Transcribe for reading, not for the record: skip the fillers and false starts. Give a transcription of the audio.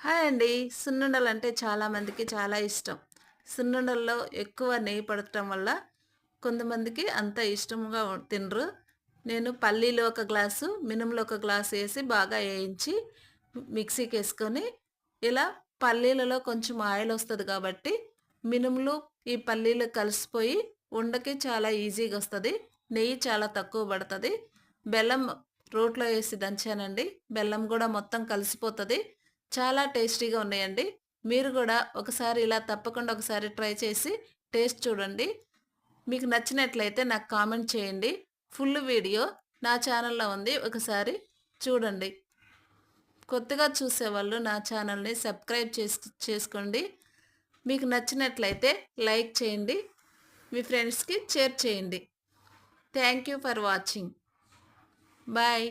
Hi అండి. సున్నుండలంటే చాలామందికి చాలా ఇష్టం. సున్నుండల్లో ఎక్కువ నెయ్యి పడటం వల్ల కొంతమందికి అంత ఇష్టంగా తినరు. నేను పల్లీలు ఒక గ్లాసు, మినుములు ఒక గ్లాసు ఏసి బాగా ఏయించి మిక్సీకేసుకొని ఇలా పల్లీలలో కొంచెం ఆయిలొస్తది కాబట్టి మినుములు, ఈ పల్లీలు కలిసిపోయి ఉండకి చాలా ఈజీగొస్తది. నెయ్యి చాలా తక్కువ పడతది. బెల్లం రోట్లో ఏసి దంచానండి. బెల్లం గూడా మొత్తం కలిసిపోతది. చాలా టేస్టీగా ఉన్నాయండి. మీరు గూడా ఒకసారి ఇలా తప్పకుండా ఒకసారి ట్రై చేసి టేస్ట్ చూడండి. మీకు నచ్చినట్లయితే నాకు కామెంట్ చేయండి. ఫుల్ వీడియో నా ఛానల్‌లో ఉంది. ఒకసారి చూడండి. కొత్తగా చూసేవాళ్ళు నా ఛానల్‌ని సబ్స్క్రైబ్ చేసుకోండి. మీకు నచ్చినట్లయితే లైక్ చేయండి. మీ ఫ్రెండ్స్‌కి షేర్ చేయండి. Thank you for watching. Bye.